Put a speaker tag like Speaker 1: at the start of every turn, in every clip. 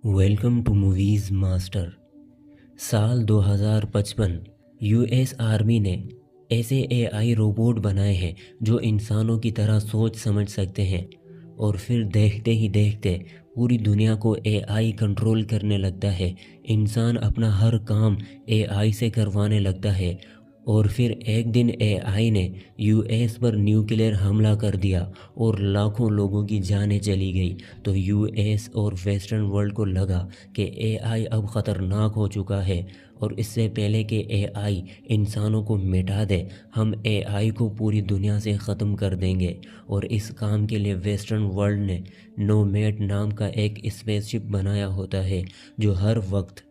Speaker 1: Welcome to movies master. سال 2055 U S army نے ایسے اے آئی روبوٹ بنائے ہیں جو انسانوں کی طرح سوچ سمجھ سکتے ہیں، اور پھر دیکھتے ہی دیکھتے پوری دنیا کو اے آئی کنٹرول کرنے لگتا ہے۔ انسان اپنا ہر کام اے آئی سے کروانے لگتا ہے، اور پھر ایک دن اے آئی نے یو ایس پر نیوکلیئر حملہ کر دیا اور لاکھوں لوگوں کی جانیں چلی گئی۔ تو یو ایس اور ویسٹرن ورلڈ کو لگا کہ اے آئی اب خطرناک ہو چکا ہے، اور اس سے پہلے کہ اے آئی انسانوں کو مٹا دے، ہم اے آئی کو پوری دنیا سے ختم کر دیں گے۔ اور اس کام کے لیے ویسٹرن ورلڈ نے نومیڈ نام کا ایک اسپیس شپ بنایا ہوتا ہے جو ہر وقت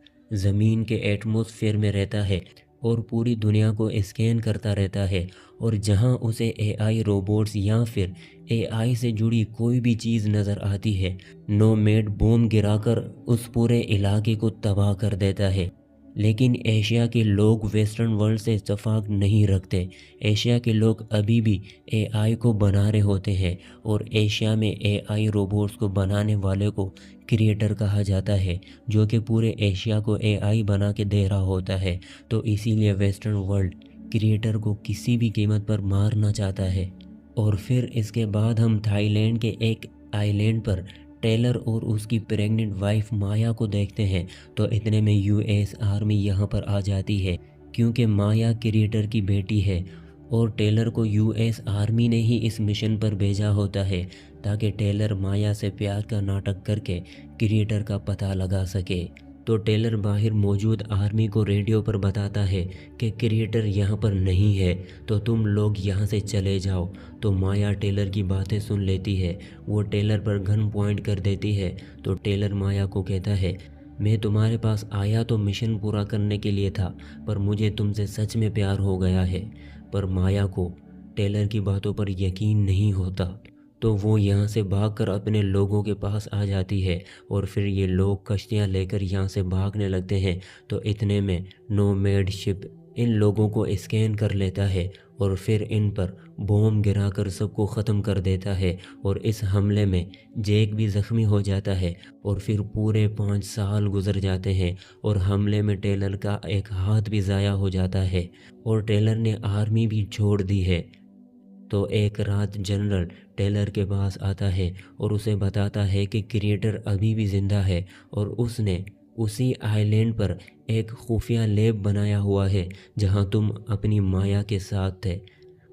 Speaker 1: زمین کے ایٹماسفیئر میں رہتا ہے اور پوری دنیا کو اسکین کرتا رہتا ہے، اور جہاں اسے اے آئی روبوٹس یا پھر اے آئی سے جڑی کوئی بھی چیز نظر آتی ہے، نومیڈ بوم گرا کر اس پورے علاقے کو تباہ کر دیتا ہے۔ لیکن ایشیا کے لوگ ویسٹرن ورلڈ سے اتفاق نہیں رکھتے۔ ایشیا کے لوگ ابھی بھی اے آئی کو بنا رہے ہوتے ہیں، اور ایشیا میں اے آئی روبوٹس کو بنانے والے کو کریٹر کہا جاتا ہے، جو کہ پورے ایشیا کو اے آئی بنا کے دے رہا ہوتا ہے۔ تو اسی لیے ویسٹرن ورلڈ کریٹر کو کسی بھی قیمت پر مارنا چاہتا ہے۔ اور پھر اس کے بعد ہم تھائی لینڈ کے ایک آئی لینڈ پر ٹیلر اور اس کی پریگننٹ وائف مایا کو دیکھتے ہیں۔ تو اتنے میں یو ایس آرمی یہاں پر آ جاتی ہے، کیونکہ مایا کریٹر کی بیٹی ہے، اور ٹیلر کو یو ایس آرمی نے ہی اس مشن پر بھیجا ہوتا ہے تاکہ ٹیلر مایا سے پیار کا ناٹک کر کے کریٹر کا پتہ لگا سکے۔ تو ٹیلر باہر موجود آرمی کو ریڈیو پر بتاتا ہے کہ کریٹر یہاں پر نہیں ہے، تو تم لوگ یہاں سے چلے جاؤ۔ تو مایا ٹیلر کی باتیں سن لیتی ہے، وہ ٹیلر پر گن پوائنٹ کر دیتی ہے۔ تو ٹیلر مایا کو کہتا ہے، میں تمہارے پاس آیا تو مشن پورا کرنے کے لیے تھا، پر مجھے تم سے سچ میں پیار ہو گیا ہے۔ پر مایا کو ٹیلر کی باتوں پر یقین نہیں ہوتا، تو وہ یہاں سے بھاگ کر اپنے لوگوں کے پاس آ جاتی ہے، اور پھر یہ لوگ کشتیاں لے کر یہاں سے بھاگنے لگتے ہیں۔ تو اتنے میں نومیڈ شپ ان لوگوں کو اسکین کر لیتا ہے، اور پھر ان پر بوم گرا کر سب کو ختم کر دیتا ہے۔ اور اس حملے میں جیک بھی زخمی ہو جاتا ہے، اور پھر پورے 5 سال گزر جاتے ہیں، اور حملے میں ٹیلر کا ایک ہاتھ بھی ضائع ہو جاتا ہے، اور ٹیلر نے آرمی بھی چھوڑ دی ہے۔ تو ایک رات جنرل ٹیلر کے پاس آتا ہے اور اسے بتاتا ہے کہ کریٹر ابھی بھی زندہ ہے، اور اس نے اسی آئی لینڈ پر ایک خفیہ لیب بنایا ہوا ہے جہاں تم اپنی مایا کے ساتھ تھے،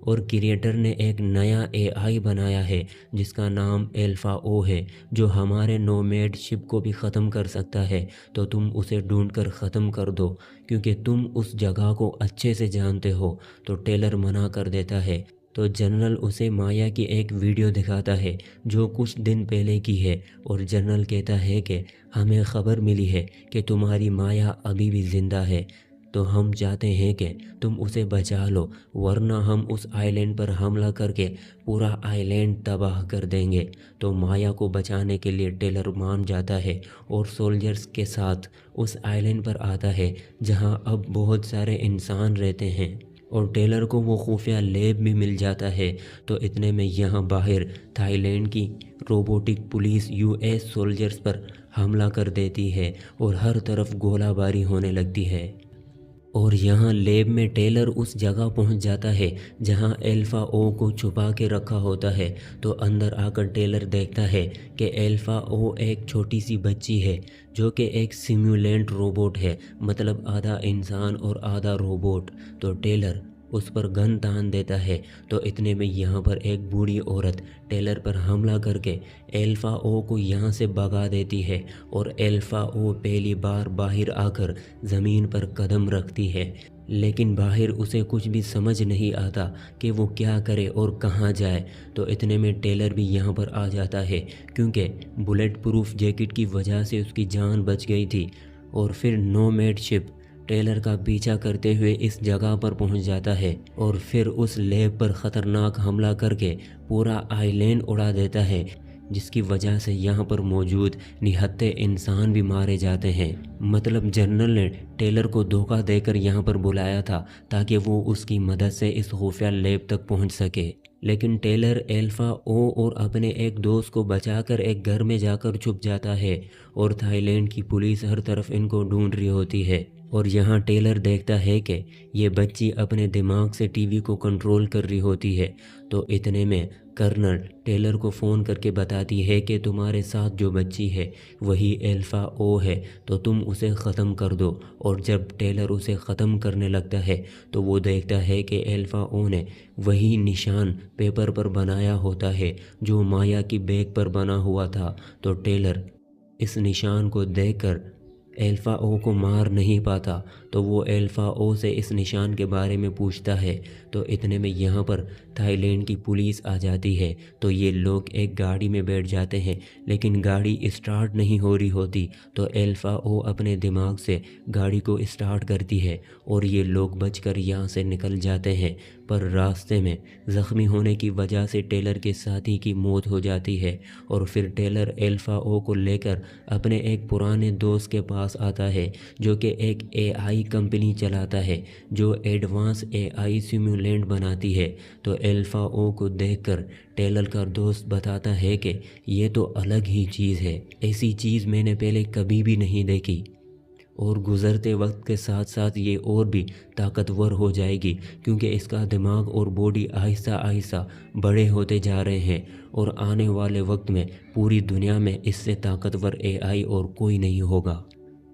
Speaker 1: اور کریٹر نے ایک نیا اے آئی بنایا ہے جس کا نام الفا او ہے، جو ہمارے نومیڈ شپ کو بھی ختم کر سکتا ہے۔ تو تم اسے ڈھونڈ کر ختم کر دو، کیونکہ تم اس جگہ کو اچھے سے جانتے ہو۔ تو ٹیلر منع کر دیتا ہے۔ تو جنرل اسے مایا کی ایک ویڈیو دکھاتا ہے جو کچھ دن پہلے کی ہے، اور جنرل کہتا ہے کہ ہمیں خبر ملی ہے کہ تمہاری مایا ابھی بھی زندہ ہے، تو ہم چاہتے ہیں کہ تم اسے بچا لو، ورنہ ہم اس آئی لینڈ پر حملہ کر کے پورا آئی لینڈ تباہ کر دیں گے۔ تو مایا کو بچانے کے لیے ٹیلر مان جاتا ہے، اور سولجرز کے ساتھ اس آئی لینڈ پر آتا ہے جہاں اب بہت سارے انسان رہتے ہیں، اور ٹیلر کو وہ خفیہ لیب بھی مل جاتا ہے۔ تو اتنے میں یہاں باہر تھائی لینڈ کی robotic police U S soldiers پر حملہ کر دیتی ہے، اور ہر طرف گولہ باری ہونے لگتی ہے۔ اور یہاں لیب میں ٹیلر اس جگہ پہنچ جاتا ہے جہاں الفا او کو چھپا کے رکھا ہوتا ہے۔ تو اندر آ کر ٹیلر دیکھتا ہے کہ الفا او ایک چھوٹی سی بچی ہے جو کہ ایک سیمولینٹ روبوٹ ہے، مطلب آدھا انسان اور آدھا روبوٹ۔ تو ٹیلر اس پر گن تان دیتا ہے۔ تو اتنے میں یہاں پر ایک بوڑھی عورت ٹیلر پر حملہ کر کے الفا او کو یہاں سے بھگا دیتی ہے، اور الفا او پہلی بار باہر آ کر زمین پر قدم رکھتی ہے، لیکن باہر اسے کچھ بھی سمجھ نہیں آتا کہ وہ کیا کرے اور کہاں جائے۔ تو اتنے میں ٹیلر بھی یہاں پر آ جاتا ہے، کیونکہ بلیٹ پروف جیکٹ کی وجہ سے اس کی جان بچ گئی تھی۔ اور پھر نومیڈ شپ ٹیلر کا پیچھا کرتے ہوئے اس جگہ پر پہنچ جاتا ہے، اور پھر اس لیب پر خطرناک حملہ کر کے پورا آئی لینڈ اڑا دیتا ہے، جس کی وجہ سے یہاں پر موجود نہتے انسان بھی مارے جاتے ہیں۔ مطلب جنرل نے ٹیلر کو دھوکہ دے کر یہاں پر بلایا تھا تاکہ وہ اس کی مدد سے اس خفیہ لیب تک پہنچ سکے۔ لیکن ٹیلر الفا او اور اپنے ایک دوست کو بچا کر ایک گھر میں جا کر چھپ جاتا ہے اور تھائی لینڈ کی پولیس ہر طرف ان کو ڈھونڈ رہی ہوتی ہے۔ اور یہاں ٹیلر دیکھتا ہے کہ یہ بچی اپنے دماغ سے ٹی وی کو کنٹرول کر رہی ہوتی ہے، تو اتنے میں کرنل ٹیلر کو فون کر کے بتاتی ہے کہ تمہارے ساتھ جو بچی ہے وہی الفا او ہے، تو تم اسے ختم کر دو۔ اور جب ٹیلر اسے ختم کرنے لگتا ہے تو وہ دیکھتا ہے کہ الفا او نے وہی نشان پیپر پر بنایا ہوتا ہے جو مایا کی بیگ پر بنا ہوا تھا۔ تو ٹیلر اس نشان کو دیکھ کر الفا او کو مار نہیں پاتا، تو وہ الفا او سے اس نشان کے بارے میں پوچھتا ہے۔ تو اتنے میں یہاں پر تھائی لینڈ کی پولیس آ جاتی ہے، تو یہ لوگ ایک گاڑی میں بیٹھ جاتے ہیں لیکن گاڑی اسٹارٹ نہیں ہو رہی ہوتی، تو الفا او اپنے دماغ سے گاڑی کو اسٹارٹ کرتی ہے اور یہ لوگ بچ کر یہاں سے نکل جاتے ہیں۔ پر راستے میں زخمی ہونے کی وجہ سے ٹیلر کے ساتھی کی موت ہو جاتی ہے، اور پھر ٹیلر الفا او کو لے کر اپنے ایک پرانے دوست کے پاس آتا ہے جو کہ ایک اے آئی کمپنی چلاتا ہے جو ایڈوانس اے آئی سیمولینٹ بناتی ہے۔ تو الفا او کو دیکھ کر ٹیلر کا دوست بتاتا ہے کہ یہ تو الگ ہی چیز ہے، ایسی چیز میں نے پہلے کبھی بھی نہیں دیکھی، اور گزرتے وقت کے ساتھ ساتھ یہ اور بھی طاقتور ہو جائے گی کیونکہ اس کا دماغ اور باڈی آہستہ آہستہ بڑے ہوتے جا رہے ہیں، اور آنے والے وقت میں پوری دنیا میں اس سے طاقتور اے آئی اور کوئی نہیں ہوگا۔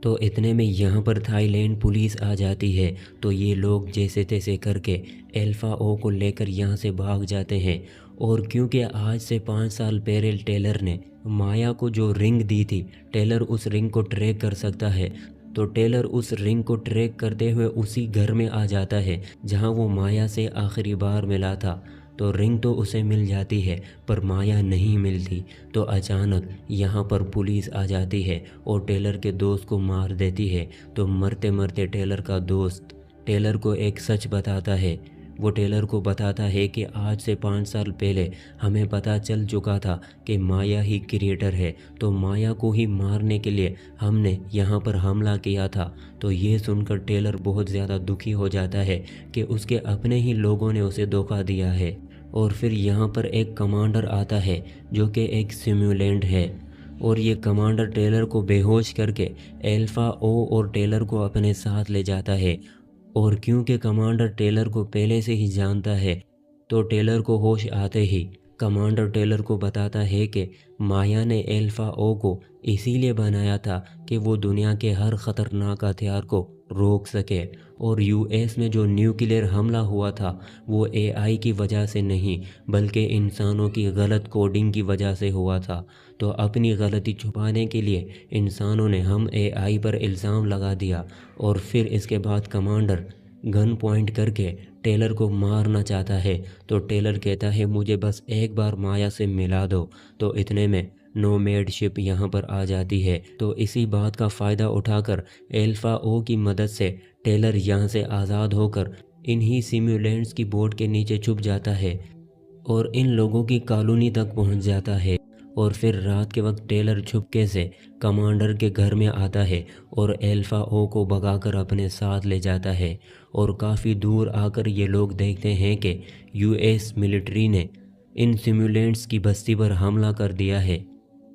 Speaker 1: تو اتنے میں یہاں پر تھائی لینڈ پولیس آ جاتی ہے، تو یہ لوگ جیسے تیسے کر کے الفا او کو لے کر یہاں سے بھاگ جاتے ہیں۔ اور کیونکہ آج سے 5 سال پہلے ٹیلر نے مایا کو جو رنگ دی تھی، ٹیلر اس رنگ کو ٹریک کر سکتا ہے، تو ٹیلر اس رنگ کو ٹریک کرتے ہوئے اسی گھر میں آ جاتا ہے جہاں وہ مایا سے آخری بار ملا تھا۔ تو رنگ تو اسے مل جاتی ہے پر مایا نہیں ملتی، تو اچانک یہاں پر پولیس آ جاتی ہے اور ٹیلر کے دوست کو مار دیتی ہے۔ تو مرتے مرتے ٹیلر کا دوست ٹیلر کو ایک سچ بتاتا ہے، وہ ٹیلر کو بتاتا ہے کہ آج سے 5 سال پہلے ہمیں پتہ چل چکا تھا کہ مایا ہی کریٹر ہے، تو مایا کو ہی مارنے کے لیے ہم نے یہاں پر حملہ کیا تھا۔ تو یہ سن کر ٹیلر بہت زیادہ دکھی ہو جاتا ہے کہ اس کے اپنے ہی لوگوں نے اسے دھوکہ دیا ہے۔ اور پھر یہاں پر ایک کمانڈر آتا ہے جو کہ ایک سیمولینٹ ہے، اور یہ کمانڈر ٹیلر کو بے ہوش کر کے الفا او اور ٹیلر کو اپنے ساتھ لے جاتا ہے۔ اور کیونکہ کمانڈر ٹیلر کو پہلے سے ہی جانتا ہے، تو ٹیلر کو ہوش آتے ہی کمانڈر ٹیلر کو بتاتا ہے کہ مایا نے الفا او کو اسی لیے بنایا تھا کہ وہ دنیا کے ہر خطرناک ہتھیار کو روک سکے، اور یو ایس میں جو نیوکلیئر حملہ ہوا تھا وہ اے آئی کی وجہ سے نہیں بلکہ انسانوں کی غلط کوڈنگ کی وجہ سے ہوا تھا۔ تو اپنی غلطی چھپانے کے لیے انسانوں نے ہم اے آئی پر الزام لگا دیا، اور پھر اس کے بعد کمانڈر گن پوائنٹ کر کے ٹیلر کو مارنا چاہتا ہے، تو ٹیلر کہتا ہے مجھے بس ایک بار مایا سے ملا دو۔ تو اتنے میں نومیڈ شپ یہاں پر آ جاتی ہے، تو اسی بات کا فائدہ اٹھا کر الفا او کی مدد سے ٹیلر یہاں سے آزاد ہو کر انہی سیمولینٹس کی بورڈ کے نیچے چھپ جاتا ہے اور ان لوگوں کی کالونی تک پہنچ جاتا ہے۔ اور پھر رات کے وقت ٹیلر چھپکے سے کمانڈر کے گھر میں آتا ہے اور الفا او کو بھگا کر اپنے ساتھ لے جاتا ہے، اور کافی دور آ کر یہ لوگ دیکھتے ہیں کہ یو ایس ملٹری نے ان سیمولینٹس کی بستی پر حملہ کر دیا ہے،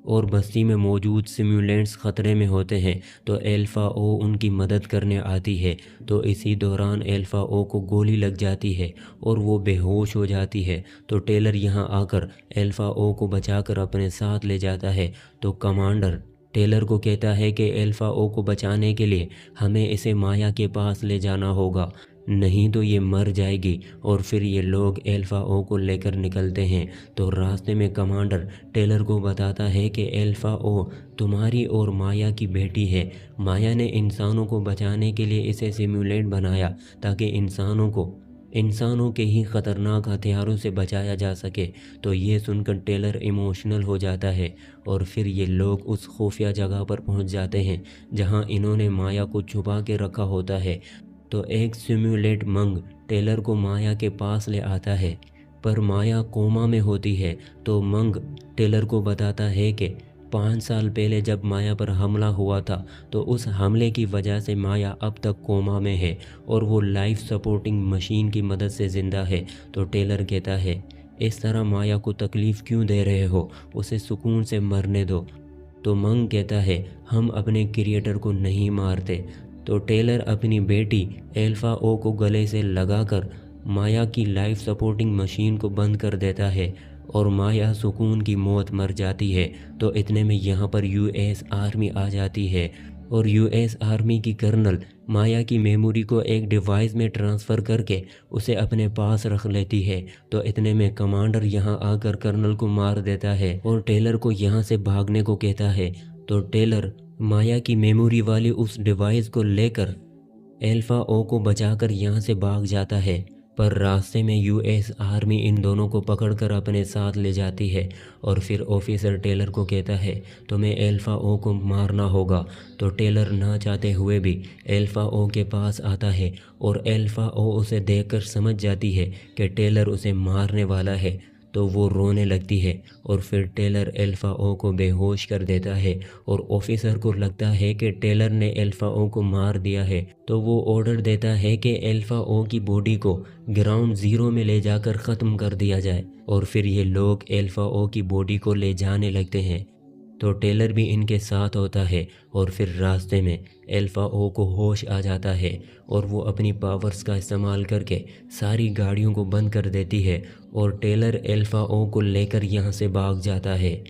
Speaker 1: اور بستی میں موجود سیمولینٹس خطرے میں ہوتے ہیں۔ تو الفا او ان کی مدد کرنے آتی ہے، تو اسی دوران الفا او کو گولی لگ جاتی ہے اور وہ بے ہوش ہو جاتی ہے۔ تو ٹیلر یہاں آ کر الفا او کو بچا کر اپنے ساتھ لے جاتا ہے، تو کمانڈر ٹیلر کو کہتا ہے کہ الفا او کو بچانے کے لیے ہمیں اسے مایا کے پاس لے جانا ہوگا، نہیں تو یہ مر جائے گی۔ اور پھر یہ لوگ الفا او کو لے کر نکلتے ہیں۔ تو راستے میں کمانڈر ٹیلر کو بتاتا ہے کہ الفا او تمہاری اور مایا کی بیٹی ہے، مایا نے انسانوں کو بچانے کے لیے اسے سیمولینٹ بنایا تاکہ انسانوں کے ہی خطرناک ہتھیاروں سے بچایا جا سکے۔ تو یہ سن کر ٹیلر ایموشنل ہو جاتا ہے، اور پھر یہ لوگ اس خفیہ جگہ پر پہنچ جاتے ہیں جہاں انہوں نے مایا کو چھپا کے رکھا ہوتا ہے۔ تو ایک سیمولیٹ منگ ٹیلر کو مایا کے پاس لے آتا ہے، پر مایا کوما میں ہوتی ہے۔ تو منگ ٹیلر کو بتاتا ہے کہ 5 سال پہلے جب مایا پر حملہ ہوا تھا تو اس حملے کی وجہ سے مایا اب تک کوما میں ہے اور وہ لائف سپورٹنگ مشین کی مدد سے زندہ ہے۔ تو ٹیلر کہتا ہے اس طرح مایا کو تکلیف کیوں دے رہے ہو، اسے سکون سے مرنے دو۔ تو منگ کہتا ہے ہم اپنے کریٹر کو نہیں مارتے۔ تو ٹیلر اپنی بیٹی ایلفا او کو گلے سے لگا کر مایا کی لائف سپورٹنگ مشین کو بند کر دیتا ہے اور مایا سکون کی موت مر جاتی ہے۔ تو اتنے میں یہاں پر یو ایس آرمی آ جاتی ہے اور یو ایس آرمی کی کرنل مایا کی میموری کو ایک ڈیوائس میں ٹرانسفر کر کے اسے اپنے پاس رکھ لیتی ہے۔ تو اتنے میں کمانڈر یہاں آ کر کرنل کو مار دیتا ہے اور ٹیلر کو یہاں سے بھاگنے کو کہتا ہے۔ تو ٹیلر مایا کی میموری والی اس ڈیوائس کو لے کر ایلفا او کو بچا کر یہاں سے بھاگ جاتا ہے، پر راستے میں یو ایس آرمی ان دونوں کو پکڑ کر اپنے ساتھ لے جاتی ہے اور پھر آفیسر ٹیلر کو کہتا ہے تمہیں ایلفا او کو مارنا ہوگا۔ تو ٹیلر نہ چاہتے ہوئے بھی ایلفا او کے پاس آتا ہے اور ایلفا او اسے دیکھ کر سمجھ جاتی ہے کہ ٹیلر اسے مارنے والا ہے، تو وہ رونے لگتی ہے اور پھر ٹیلر ایلفا او کو بے ہوش کر دیتا ہے اور آفیسر کو لگتا ہے کہ ٹیلر نے ایلفا او کو مار دیا ہے۔ تو وہ آرڈر دیتا ہے کہ ایلفا او کی باڈی کو گراؤنڈ زیرو میں لے جا کر ختم کر دیا جائے اور پھر یہ لوگ ایلفا او کی باڈی کو لے جانے لگتے ہیں۔ تو ٹیلر بھی ان کے ساتھ ہوتا ہے اور پھر راستے میں ایلفا او کو ہوش آ جاتا ہے اور وہ اپنی پاورز کا استعمال کر کے ساری گاڑیوں کو بند کر دیتی ہے اور ٹیلر ایلفا او کو لے کر یہاں سے بھاگ جاتا ہے۔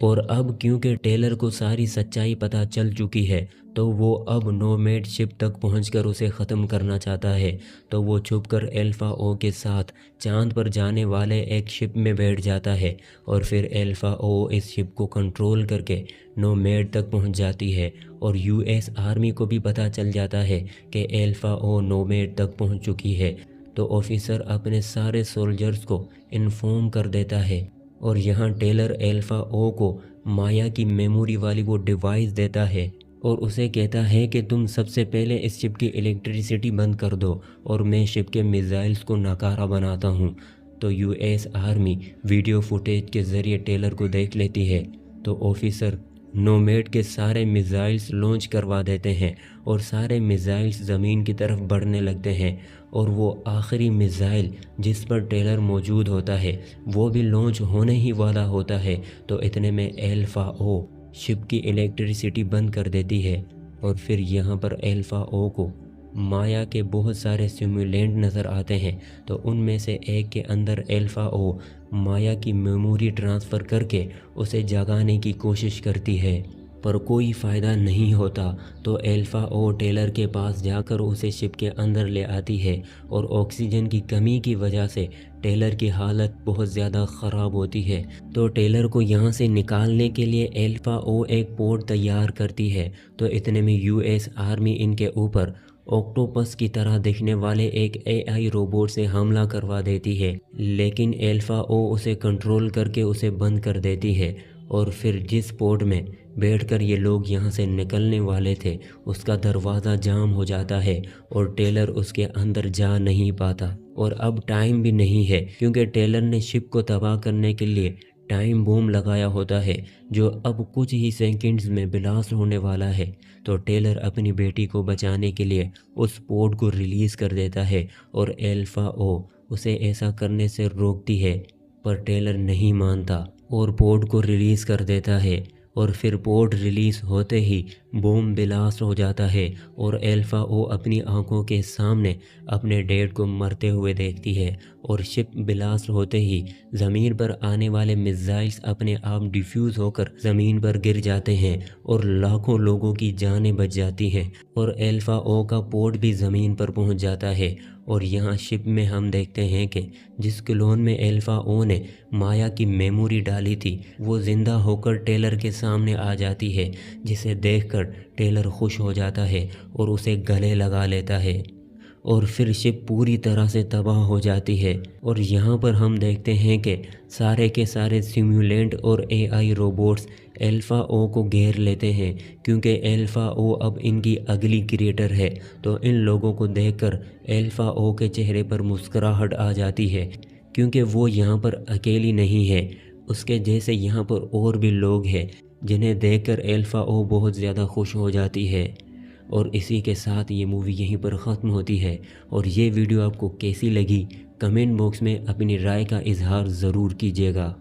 Speaker 1: اور اب کیونکہ ٹیلر کو ساری سچائی پتہ چل چکی ہے تو وہ اب نومیڈ شپ تک پہنچ کر اسے ختم کرنا چاہتا ہے۔ تو وہ چھپ کر ایلفا او کے ساتھ چاند پر جانے والے ایک شپ میں بیٹھ جاتا ہے اور پھر ایلفا او اس شپ کو کنٹرول کر کے نومیڈ تک پہنچ جاتی ہے اور یو ایس آرمی کو بھی پتہ چل جاتا ہے کہ ایلفا او نومیڈ تک پہنچ چکی ہے۔ تو آفیسر اپنے سارے سولجرز کو انفارم کر دیتا ہے اور یہاں ٹیلر ایلفا او کو مایا کی میموری والی وہ ڈیوائس دیتا ہے اور اسے کہتا ہے کہ تم سب سے پہلے اس شپ کی الیکٹریسٹی بند کر دو اور میں شپ کے میزائلز کو ناکارہ بناتا ہوں۔ تو U S army video footage کے ذریعے ٹیلر کو دیکھ لیتی ہے تو آفیسر نومیڈ کے سارے میزائلز لانچ کروا دیتے ہیں اور سارے میزائلز زمین کی طرف بڑھنے لگتے ہیں اور وہ آخری میزائل جس پر ٹیلر موجود ہوتا ہے وہ بھی لانچ ہونے ہی والا ہوتا ہے۔ تو اتنے میں ایلفا او شپ کی الیکٹریسٹی بند کر دیتی ہے اور پھر یہاں پر ایلفا او کو مایا کے بہت سارے سیمولینٹ نظر آتے ہیں۔ تو ان میں سے ایک کے اندر ایلفا او مایا کی میموری ٹرانسفر کر کے اسے جگانے کی کوشش کرتی ہے پر کوئی فائدہ نہیں ہوتا۔ تو ایلفا او ٹیلر کے پاس جا کر اسے شپ کے اندر لے آتی ہے اور آکسیجن کی کمی کی وجہ سے ٹیلر کی حالت بہت زیادہ خراب ہوتی ہے۔ تو ٹیلر کو یہاں سے نکالنے کے لیے ایلفا او ایک پوڈ تیار کرتی ہے۔ تو اتنے میں یو ایس آرمی ان کے اوپر آکٹوپس کی طرح دکھنے والے ایک اے آئی روبوٹ سے حملہ کروا دیتی ہے، لیکن ایلفا او اسے کنٹرول کر کے اسے بند کر دیتی ہے اور پھر جس پوڈ میں بیٹھ کر یہ لوگ یہاں سے نکلنے والے تھے اس کا دروازہ جام ہو جاتا ہے اور ٹیلر اس کے اندر جا نہیں پاتا۔ اور اب ٹائم بھی نہیں ہے کیونکہ ٹیلر نے شپ کو تباہ کرنے کے لیے ٹائم بوم لگایا ہوتا ہے جو اب کچھ ہی سیکنڈز میں بلاسٹ ہونے والا ہے۔ تو ٹیلر اپنی بیٹی کو بچانے کے لیے اس پوڈ کو ریلیز کر دیتا ہے اور ایلفا او اسے ایسا کرنے سے روکتی ہے پر ٹیلر نہیں مانتا اور پوڈ کو ریلیز کر دیتا ہے اور پھر پوڈ ریلیز ہوتے ہی بوم بلاسٹ ہو جاتا ہے اور ایلفا او اپنی آنکھوں کے سامنے اپنے ڈیڈ کو مرتے ہوئے دیکھتی ہے اور شپ بلاسٹ ہوتے ہی زمین پر آنے والے میزائلز اپنے آپ ڈیفیوز ہو کر زمین پر گر جاتے ہیں اور لاکھوں لوگوں کی جانیں بچ جاتی ہیں اور ایلفا او کا پوڈ بھی زمین پر پہنچ جاتا ہے۔ اور یہاں شپ میں ہم دیکھتے ہیں کہ جس کلون میں ایلفا او نے مایا کی میموری ڈالی تھی وہ زندہ ہو کر ٹیلر کے سامنے آ جاتی ہے، جسے دیکھ کر ٹیلر خوش ہو جاتا ہے اور اسے گلے لگا لیتا ہے اور پھر شپ پوری طرح سے تباہ ہو جاتی ہے۔ اور یہاں پر ہم دیکھتے ہیں کہ سارے کے سارے سیمولینٹ اور اے آئی روبوٹس ایلفا او کو گھیر لیتے ہیں کیونکہ ایلفا او اب ان کی اگلی کریٹر ہے۔ تو ان لوگوں کو دیکھ کر ایلفا او کے چہرے پر مسکراہٹ آ جاتی ہے کیونکہ وہ یہاں پر اکیلی نہیں ہے، اس کے جیسے یہاں پر اور بھی لوگ ہیں جنہیں دیکھ کر ایلفا او بہت زیادہ خوش ہو جاتی ہے۔ اور اسی کے ساتھ یہ مووی یہیں پر ختم ہوتی ہے۔ اور یہ ویڈیو آپ کو کیسی لگی کمنٹ باکس میں اپنی رائے کا اظہار ضرور کیجیے گا۔